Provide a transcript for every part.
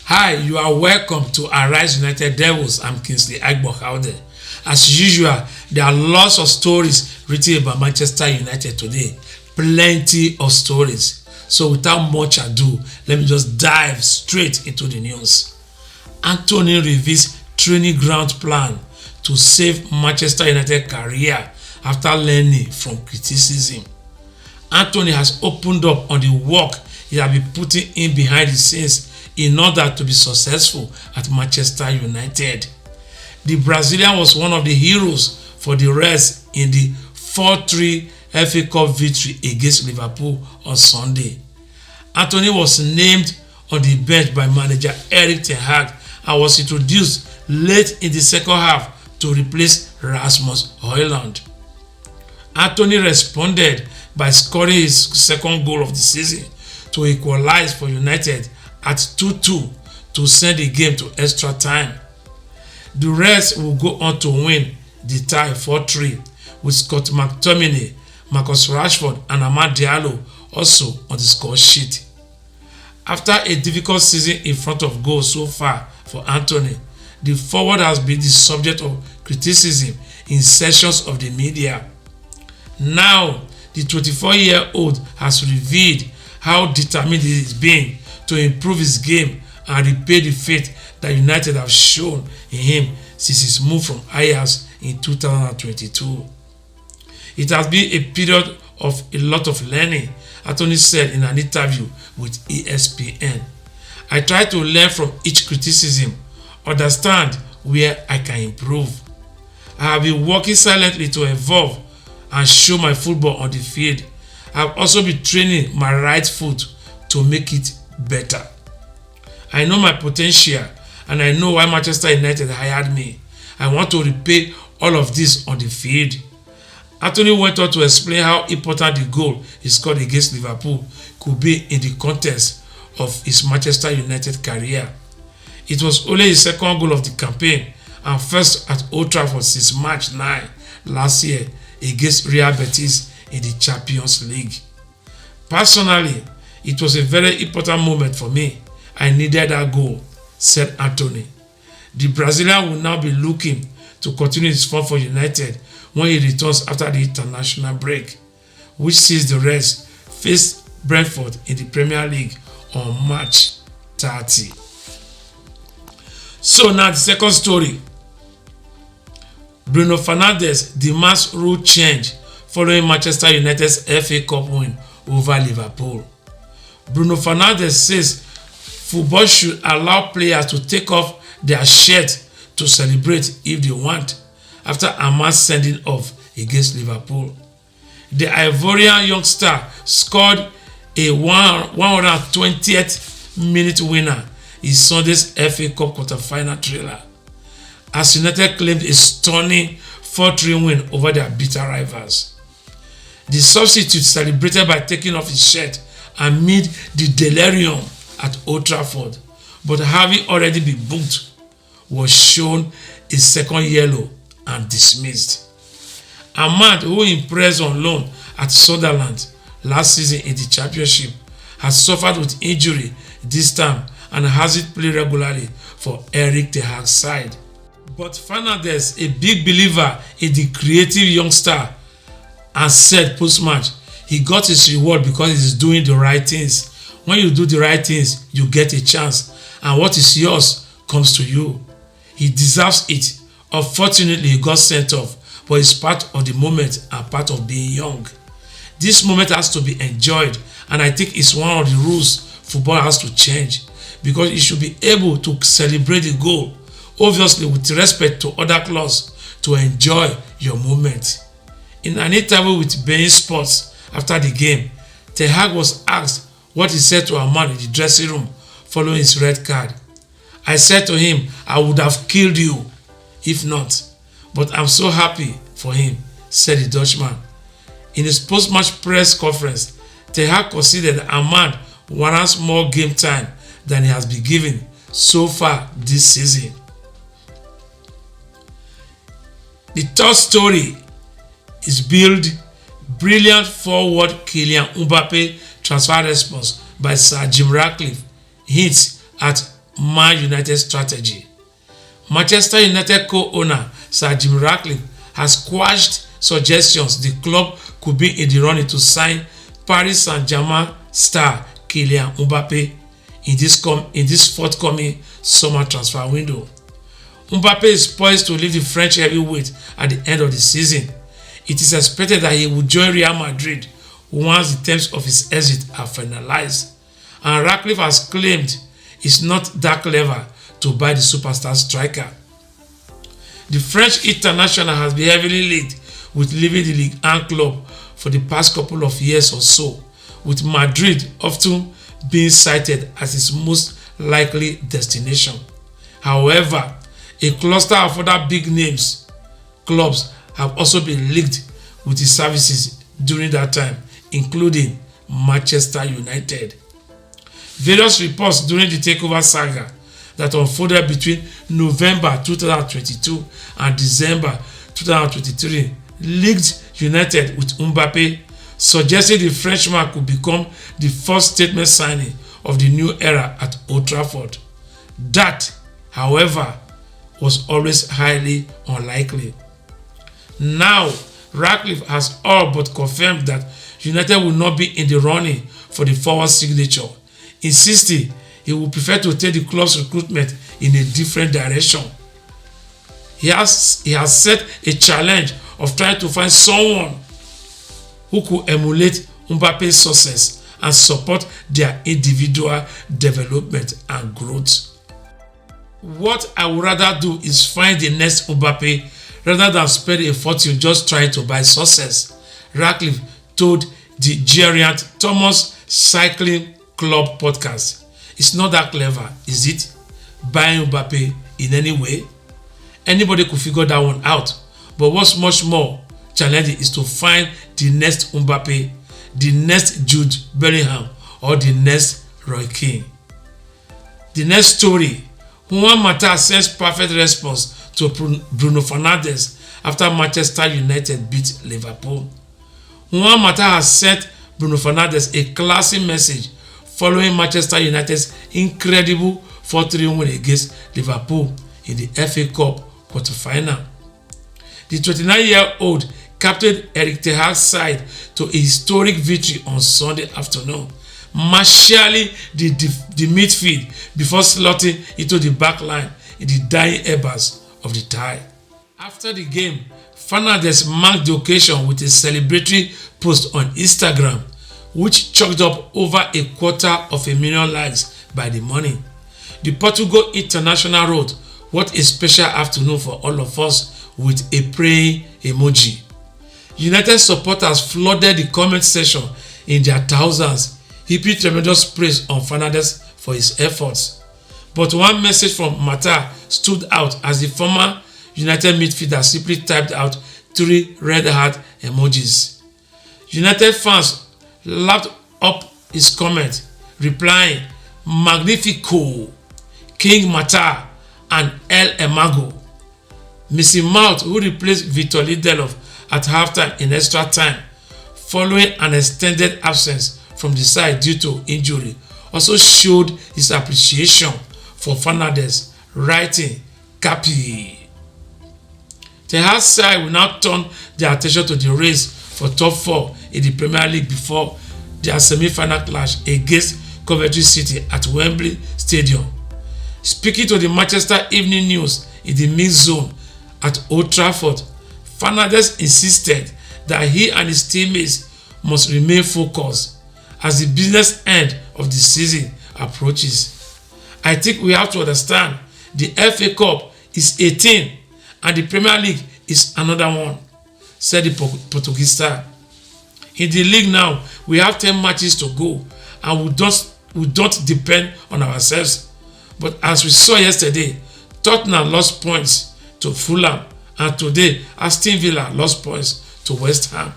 Hi, you are welcome to Arise United Devils. I'm Kingsley Agbokaude. As usual, there are lots of stories written about Manchester United today. Plenty of stories. So without much ado, let me just dive straight into the news. Antony reveals training ground plan to save Manchester United career after learning from criticism. Antony has opened up on the work he has been putting in behind the scenes in order to be successful at Manchester United. The Brazilian was one of the heroes for the Reds in the 4-3 FA Cup victory against Liverpool on Sunday. Antony was named on the bench by manager Erik and was introduced late in the second half to replace Rasmus Hojlund. Antony responded by scoring his second goal of the season to equalise for United at 2-2 to send the game to extra time. The Reds will go on to win the tie 4-3 with Scott McTominay, Rashford and Amad Diallo also on the score sheet. After a difficult season in front of goal so far for Antony, the forward has been the subject of criticism in sessions of the media. Now, the 24-year-old has revealed how determined he is being to improve his game and repay the faith that United have shown in him since his move from Ajax in 2022. It has been a period of a lot of learning, Antony said in an interview with ESPN. I try to learn from each criticism, understand where I can improve. I have been working silently to evolve and show my football on the field. I have also been training my right foot to make it better. I know my potential and I know why Manchester United hired me. I want to repay all of this on the field. Antony went on to explain how important the goal he scored against Liverpool could be in the context of his Manchester United career. It was only his second goal of the campaign and first at Old Trafford since March 9 last year against Real Betis in the Champions League. Personally, it was a very important moment for me. I needed that goal, said Antony. The Brazilian will now be looking to continue his form for United when he returns after the international break, which sees the Reds face Brentford in the Premier League on March 30. So now the second story. Bruno Fernandes demands rule change following Manchester United's FA Cup win over Liverpool. Bruno Fernandes says football should allow players to take off their shirt to celebrate if they want after Amad's sending off against Liverpool. The Ivorian youngster scored a 120th minute winner in Sunday's FA Cup quarter-final thriller as United claimed a stunning 4-3 win over their bitter rivals. The substitute celebrated by taking off his shirt amid the delirium at Old Trafford, but having already been booked, was shown a second yellow and dismissed. Amad, who impressed on loan at Sunderland last season in the Championship, has suffered with injury this time and hasn't played regularly for Erik side. But Fernandes, a big believer in the creative youngster, and said post-match he got his reward because he's doing the right things. When you do the right things, you get a chance, and what is yours comes to you. He deserves it. Unfortunately, he got sent off, but it's part of the moment and part of being young. This moment has to be enjoyed, and I think it's one of the rules football has to change, because you should be able to celebrate the goal, obviously with respect to other clubs, to enjoy your moment. In an interview with beIN Sports after the game, Ten Hag was asked what he said to Amad in the dressing room following his red card. I said to him, I would have killed you if not, but I'm so happy for him, said the Dutchman. In his post-match press conference, Ten Hag considered that Amad warrants more game time than he has been given so far this season. The third story is brilliant forward Kylian Mbappe transfer response by Sir Jim Ratcliffe hints at Man United strategy. Manchester United co-owner Sir Jim Ratcliffe has quashed suggestions the club could be in the running to sign Paris Saint-Germain star Kylian Mbappe in this forthcoming summer transfer window. Mbappe is poised to leave the French heavyweight at the end of the season. It is expected that he will join Real Madrid once the terms of his exit are finalized. And Ratcliffe has claimed it's not that clever to buy the superstar striker. The French international has been heavily linked with leaving the Ligue 1 club for the past couple of years or so, with Madrid often being cited as its most likely destination. However, a cluster of other big names clubs have also been linked with his services during that time, including Manchester United. Various reports during the takeover saga that unfolded between November 2022 and December 2023 linked United with Mbappe, suggesting the Frenchman could become the first statement signing of the new era at Old Trafford. That, however, was always highly unlikely. Now, Ratcliffe has all but confirmed that United will not be in the running for the forward signature, insisting he would prefer to take the club's recruitment in a different direction. He has set a challenge of trying to find someone who could emulate Mbappe's success and support their individual development and growth. What I would rather do is find the next Mbappe rather than spend a fortune just trying to buy success, Ratcliffe told the Geraint Thomas Cycling Club podcast. It's not that clever, is it? Buying Mbappe in any way? Anybody could figure that one out. But what's much more challenging is to find the next Mbappe, the next Jude Bellingham, or the next Roy Keane. The next story. Juan Mata sends perfect response to Bruno Fernandes after Manchester United beat Liverpool. Juan Mata has sent Bruno Fernandes a classy message following Manchester United's incredible 4-3 win against Liverpool in the FA Cup quarter-final. The 29-year-old captained Erik Ten Hag's side to a historic victory on Sunday afternoon, marshalling the midfield before slotting into the back line in the dying embers of the tie. After the game, Fernandes marked the occasion with a celebratory post on Instagram, which chalked up over 250,000 likes by the morning. The Portugal international wrote, "What a special afternoon for all of us," with a praying emoji. United supporters flooded the comment section in their thousands, heaping tremendous praise on Fernandes for his efforts. But one message from Mata stood out as the former United midfielder simply typed out 3 red heart emojis. United fans lapped up his comment, replying, "Magnifico, King Mata, and El Emago." Missy Mount, who replaced Victor Lindelof at halftime in extra time, following an extended absence from the side due to injury, also showed his appreciation for Fernandes, writing, "Capi." Ten Hag's side will now turn their attention to the race for top 4 in the Premier League before their semi-final clash against Coventry City at Wembley Stadium. Speaking to the Manchester Evening News in the mixed zone at Old Trafford, Fernandes insisted that he and his teammates must remain focused as the business end of the season approaches. "I think we have to understand the FA Cup is 18 and the Premier League is another one," said the Portuguese star. "In the league now, we have 10 matches to go and we don't depend on ourselves. But as we saw yesterday, Tottenham lost points to Fulham, and today Aston Villa lost points to West Ham.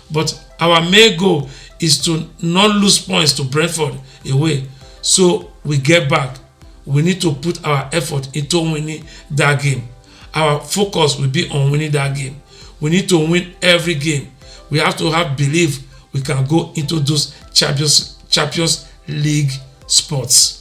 But our main goal is to not lose points to Brentford away, so we get back. We need to put our effort into winning that game. Our focus will be on winning that game. We need to win every game. We have to have belief we can go into those Champions League spots."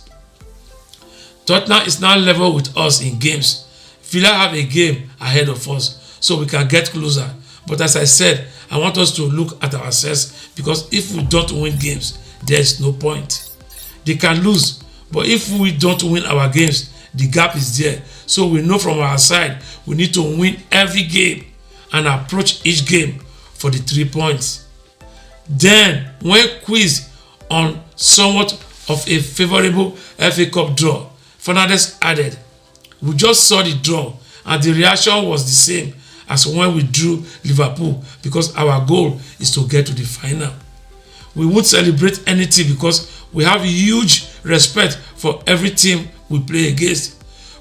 Tottenham is now level with us in games. Villa have a game ahead of us, so we can get closer. But as I said, I want us to look at ourselves, because if we don't win games, there is no point. They can lose, but if we don't win our games, the gap is there. So we know from our side, we need to win every game and approach each game for the 3 points. Then, when quizzed on somewhat of a favorable FA Cup draw, Fernandes added, "We just saw the draw and the reaction was the same as when we drew Liverpool, because our goal is to get to the final. We won't celebrate anything because we have huge respect for every team we play against.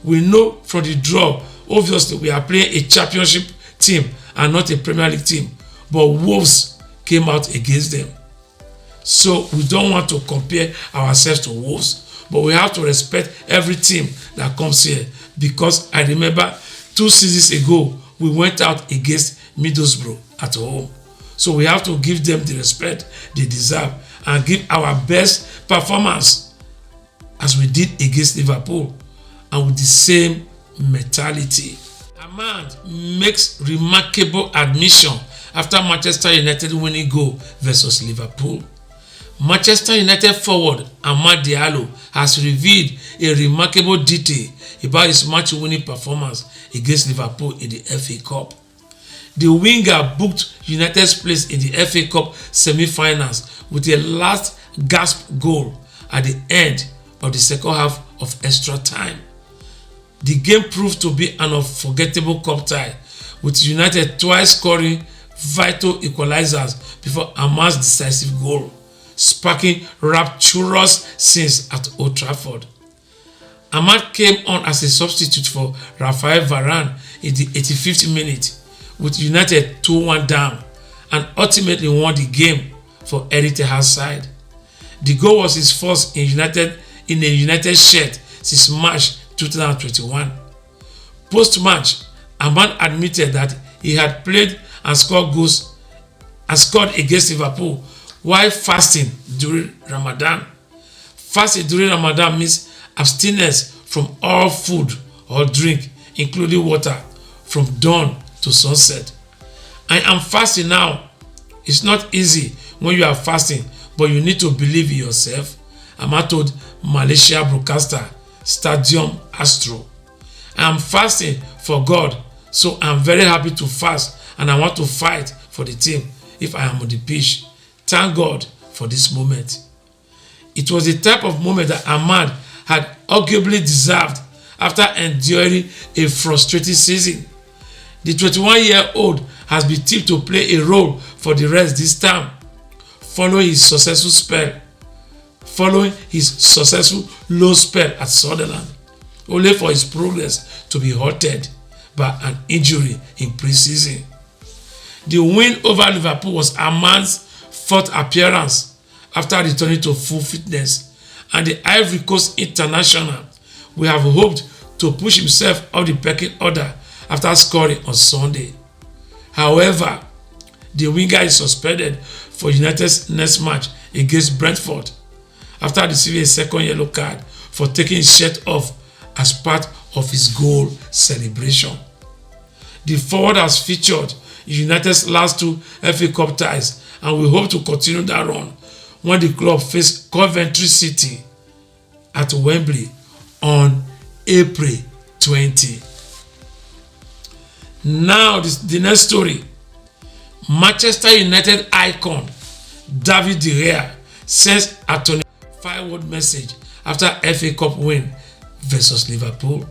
We know from the draw, obviously we are playing a championship team and not a Premier League team, but Wolves came out against them. So we don't want to compare ourselves to Wolves, but we have to respect every team that comes here, because I remember 2 seasons ago we went out against Middlesbrough at home. So we have to give them the respect they deserve and give our best performance as we did against Liverpool, and with the same mentality." Amad makes remarkable admission after Manchester United winning goal versus Liverpool. Manchester United forward Amad Diallo has revealed a remarkable detail about his match-winning performance against Liverpool in the FA Cup. The winger booked United's place in the FA Cup semi-finals with a last gasp goal at the end of the second half of extra time. The game proved to be an unforgettable cup tie, with United twice scoring vital equalizers before Amad's decisive goal, sparking rapturous scenes at Old Trafford. Amad came on as a substitute for Rafael Varane in the 85th minute, with United 2-1 down, and ultimately won the game for Erik side. The goal was his first in a United shirt since March 2021. Post-match, Amad admitted that he had played and scored goals and scored against Liverpool while fasting during Ramadan. Fasting during Ramadan means abstinence from all food or drink, including water, from dawn to sunset. "I am fasting now." It's not easy when you are fasting, but you need to believe in yourself, Amad told Malaysia broadcaster Stadium Astro. "I am fasting for God, so I am very happy to fast, and I want to fight for the team if I am on the pitch. Thank God for this moment." It was the type of moment that Amad had arguably deserved after enduring a frustrating season. The 21-year-old has been tipped to play a role for the Reds this time, following his successful low spell at Sunderland, only for his progress to be halted by an injury in pre-season. The win over Liverpool was Amad's 4th appearance after returning to full fitness, and the Ivory Coast international will have hoped to push himself up the pecking order after scoring on Sunday. However, the winger is suspended for United's next match against Brentford after receiving a second yellow card for taking his shirt off as part of his goal celebration. The forward has featured in United's last 2 FA Cup ties and will hope to continue that run when the club faces Coventry City at Wembley on April 20. Now the next story. Manchester United icon David De Gea sends Antony a 5-word message after FA Cup win versus Liverpool.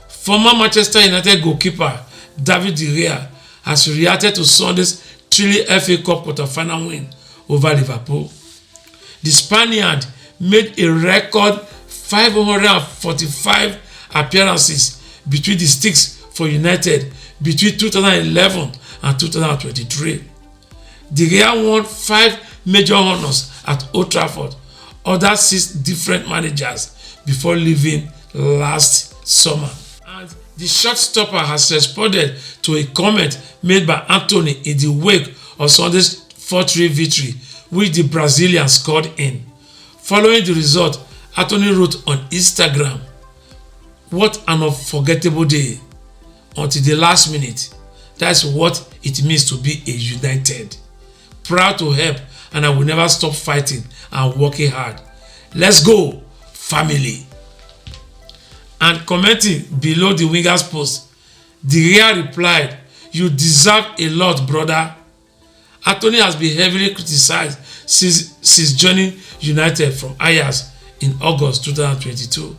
Former Manchester United goalkeeper David De Gea has reacted to Sunday's thrilling FA Cup quarter-final win over Liverpool. The Spaniard made a record 545 appearances between the sticks for United between 2011 and 2023. De Gea won 5 major honours at Old Trafford under 6 different managers before leaving last summer. And the shot stopper has responded to a comment made by Antony in the wake of Sunday's 4-3 victory, which the Brazilian scored in. Following the result, Antony wrote on Instagram, What an unforgettable day. Until the last minute. That's what it means to be a United. Proud to help, and I will never stop fighting and working hard. Let's go, family. And commenting below the winger's post, De Gea replied, "You deserve a lot, brother." Antony has been heavily criticized since joining United from Ajax in August 2022.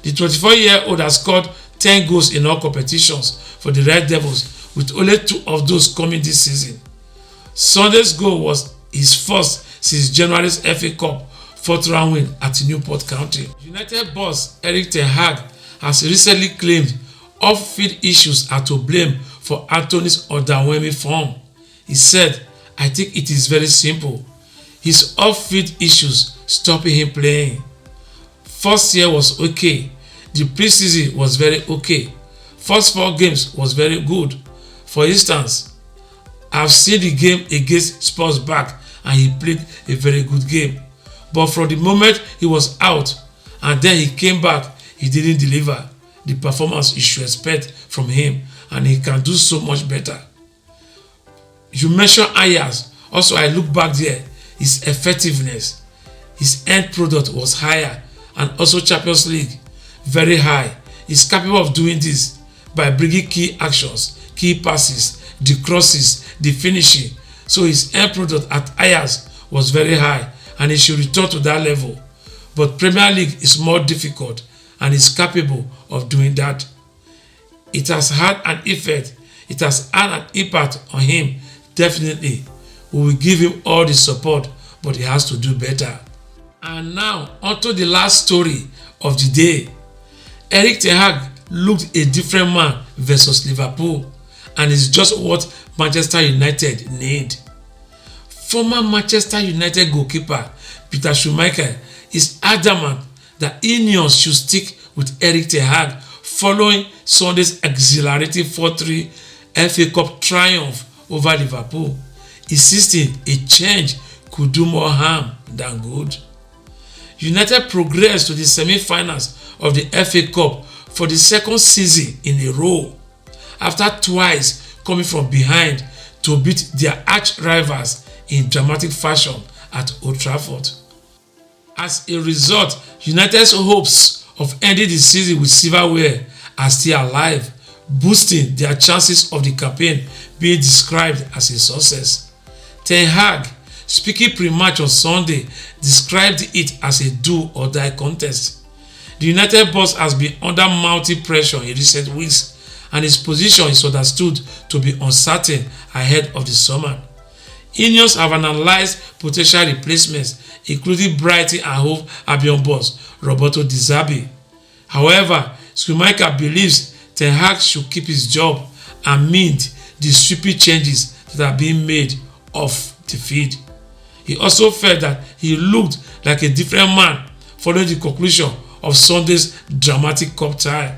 The 24-year-old has scored 10 goals in all competitions for the Red Devils, with only 2 of those coming this season. Sunday's goal was his first since January's FA Cup 4th round win at Newport County. United boss Erik has recently claimed off-field issues are to blame for Antony's underwhelming form. He said, "I think it is very simple. His off-field issues stopping him playing. First year was okay. The preseason was very okay. First 4 games was very good. For instance, I've seen the game against Spurs back and he played a very good game. But from the moment he was out and then he came back, he didn't deliver the performance you should expect from him, and he can do so much better." You mentioned Ajax. Also, I look back there. His effectiveness, his end product was higher, and also Champions League, very high. He's capable of doing this by bringing key actions, key passes, the crosses, the finishing. So his end product at Ajax was very high, and he should return to that level. But Premier League is more difficult, and he's capable of doing that. It has had an effect. It has had an impact on him. Definitely, we will give him all the support, but he has to do better. And now, onto the last story of the day. Erik looked a different man versus Liverpool, and is just what Manchester United need. Former Manchester United goalkeeper Peter Schmeichel is adamant that Ineos should stick with Erik following Sunday's exhilarating 4-3 FA Cup triumph over Liverpool, insisting a change could do more harm than good. United progressed to the semi-finals of the FA Cup for the 2nd season in a row, after twice coming from behind to beat their arch-rivals in dramatic fashion at Old Trafford. As a result, United's hopes of ending the season with silverware are still alive, boosting their chances of the campaign being described as a success. Ten Hag, speaking pre-match on Sunday, described it as a do-or-die contest. The United boss has been under mounting pressure in recent weeks, and his position is understood to be uncertain ahead of the summer. Ineos have analysed potential replacements, including Brighton and Hove Albion boss Roberto Di Zerbi. However, Schmeichel believes Ten Hag should keep his job amid the sweeping changes that are being made off the field. He also felt that he looked like a different man following the conclusion of Sunday's dramatic cup tie.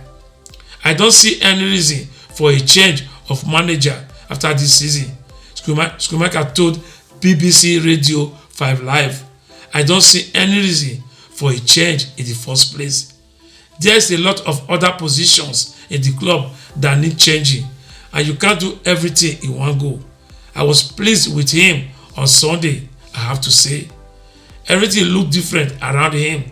"I don't see any reason for a change of manager after this season," Schmeichel told BBC Radio 5 Live. "I don't see any reason for a change in the first place. There's a lot of other positions in the club that need changing, and you can't do everything in one go. I was pleased with him on Sunday, I have to say. Everything looked different around him.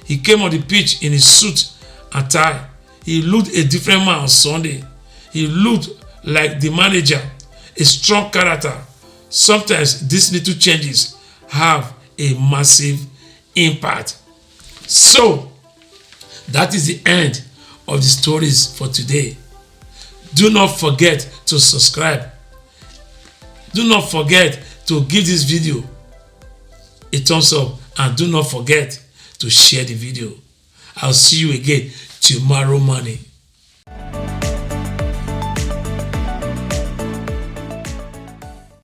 He came on the pitch in his suit and tie. He looked a different man on Sunday. He looked like the manager, a strong character. Sometimes these little changes have a massive impact." So, that is the end of the stories for today. Do not forget to subscribe. Do not forget to give this video a thumbs up, and do not forget to share the video. I'll see you again tomorrow morning.